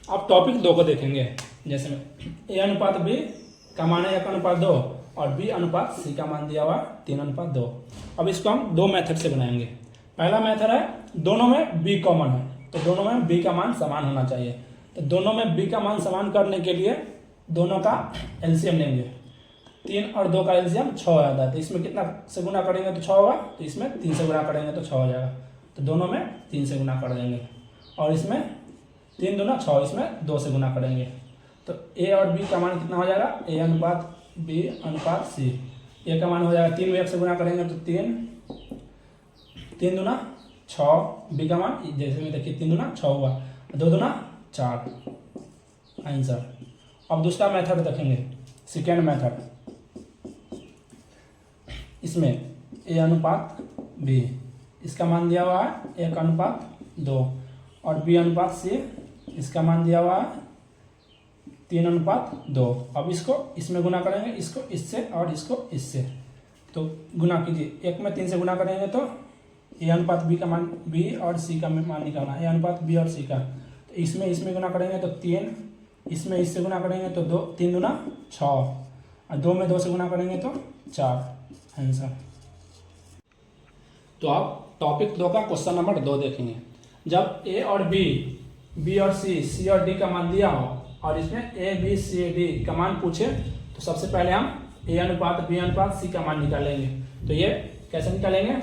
अब टॉपिक 2 को देखेंगे। जैसे में ए अनुपात बी का मान है 1:2 और बी अनुपात सी का मान दिया हुआ 3:2। अब इसको हम 2 मेथड से बनाएंगे। पहला मेथड है दोनों में बी कॉमन है, तो दोनों में बी का मान समान होना चाहिए। तो दोनों में बी का मान समान करने के लिए दोनों का एलसीएम लेंगे। 3 और 2 का एलसीएम 6 हो जाता है, तो इसमें कितना से गुना करेंगे तो 6 होगा, तो इसमें 3 से गुना करेंगे तो 6 हो जाएगा। तो दोनों में 3 से गुना कर देंगे और इसमें 3 दूना 6, इसमें 2 से गुना करेंगे। तो ए और बी का मान कितना हो जाएगा, ए अनुपात बी अनुपात सी। ए का मान हो जाएगा 3 में 1 से गुना करेंगे तो 3 दूना 6, बी का मान जैसे में देखिए 3 दूना 6 हुआ, 2 दूना 4 आंसर। अब दूसरा मेथड देखेंगे, सेकेंड मेथड। इसमें ए अनुपात बी, इसका मान दिया हुआ है 1:2 और बी अनुपात सी, इसका मान दिया हुआ है 3:2। अब इसको इसमें गुना करेंगे, इसको इससे और इसको इससे, तो गुना कीजिए। 1 में 3 से गुना करेंगे तो ए अनुपात बी का मान बी और सी का मान निकालना, ए अनुपात बी और सी का। तो इसमें गुना करेंगे तो 3, इसमें इससे गुना करेंगे तो 2, 3 दूना 6 और 2 में 2 से गुना करेंगे तो 4 आंसर। तो आप टॉपिक 2 का क्वेश्चन नंबर 2 देखेंगे। जब ए और बी और सी और डी का मान दिया हो और इसमें ए बी सी डी का मान पूछे, तो सबसे पहले हम ए अनुपात बी अनुपात सी का मान निकालेंगे। तो ये कैसे निकालेंगे,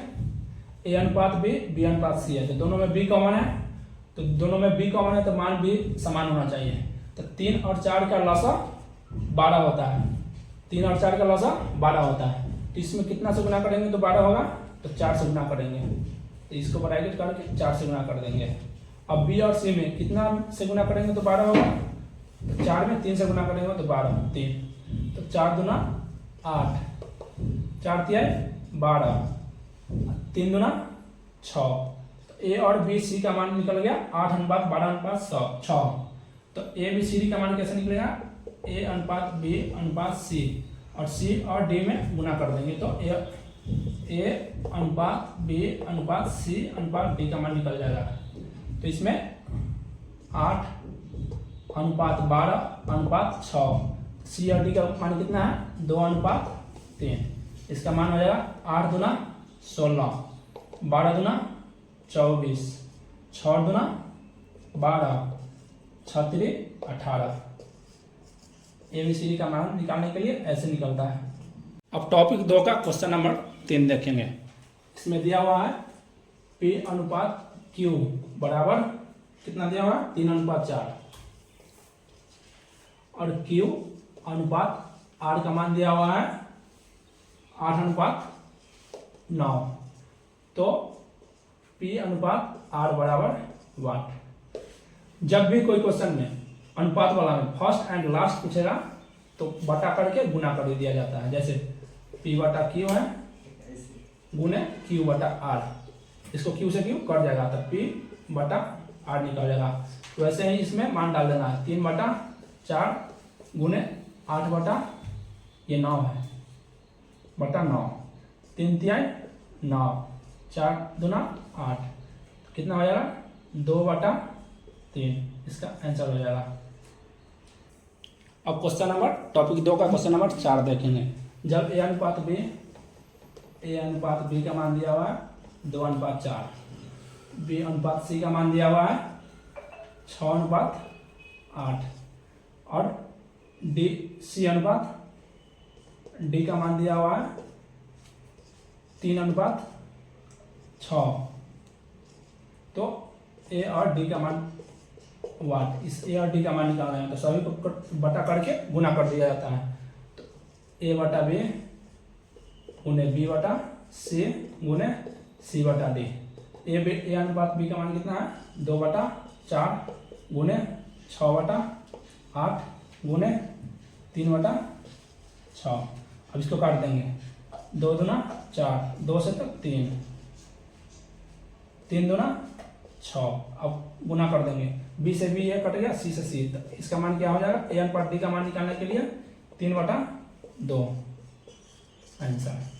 ए अनुपात बी अनुपात सी है, तो दोनों में बी कॉमन है, तो दोनों में बी कॉमन है तो मान भी समान होना चाहिए। तो 3 और 4 का लसा 12 होता है, 3 और 4 का लसा 12 होता है। तो इसमें कितना से गुना करेंगे तो 12 होगा, तो 4 से गुना करेंगे, तो इसको ब्रैकेट करके 4 से गुना कर देंगे। अब बी और सी में कितना से गुना करेंगे तो 12 होगा, तो 4 में 3 से गुना करेंगे तो 12 3, तो 4 दूना 8, 4 तिया 12, 3 दूना 6। तो ए और बी सी का मान निकल गया 8:12:6। तो ए बी सी डी का मान कैसे निकलेगा, ए अनुपात बी अनुपात सी और सी और डी में गुना कर देंगे, तो ए अनुपात बी अनुपात सी अनुपात डी का मान निकल जाएगा। तो इसमें 8:12:6, सी और डी का मान कितना है 2:3, इसका मान हो जाएगा 8 दूना 16, 12 दूना 24, 6 दूना 12, 6 3 18। एबीसीडी का मान निकालने के लिए ऐसे निकलता है। अब टॉपिक 2 का क्वेश्चन नंबर 3 देखेंगे। इसमें दिया हुआ है पी अनुपात क्यू बराबर कितना दिया हुआ है 3:4 और क्यू अनुपात आर का मान दिया हुआ है 8:9। तो पी अनुपात आर बराबर 1। जब भी कोई क्वेश्चन में अनुपात वाला में फर्स्ट एंड लास्ट पूछेगा तो बटा करके गुना कर दिया जाता है। जैसे P बटा क्यू है गुने Q बटा R, इसको Q से Q कट जाएगा तो P बटा R निकल जाएगा। तो वैसे ही इसमें मान डाल देना है 3/4 गुने 8 बटा ये 9 है बटा 9, 3 तिहाई 9, 4 दूना 8, कितना हो जाएगा 2/3, इसका आंसर हो जाएगा। अब क्वेश्चन नंबर टॉपिक 2 का क्वेश्चन नंबर 4 देखेंगे। जब ए अनुपात बी का मान दिया हुआ है 2:4, बी अनुपात सी का मान दिया हुआ है 6:8 और डी सी अनुपात डी का मान दिया हुआ है 3:6। तो ए और डी का मान 1, इस ए और डी का मान निकालना है तो सभी को बटा करके गुना कर दिया जाता है। तो ए बटा बी गुने बी बटा सी गुने सी बटा डी। ए अनुपात बी का मान कितना है 2/4 गुने 6/8 गुने 3/6। अब इसको काट देंगे, 2 दूना 4, 2 से तक 3, 3 दूना 6। अब गुना कर देंगे, बी से बी ये कट गया, सी से सी, तो इसका मान क्या हो जाएगा ए अनुपात डी का मान निकालने के लिए 3/2 आंसर।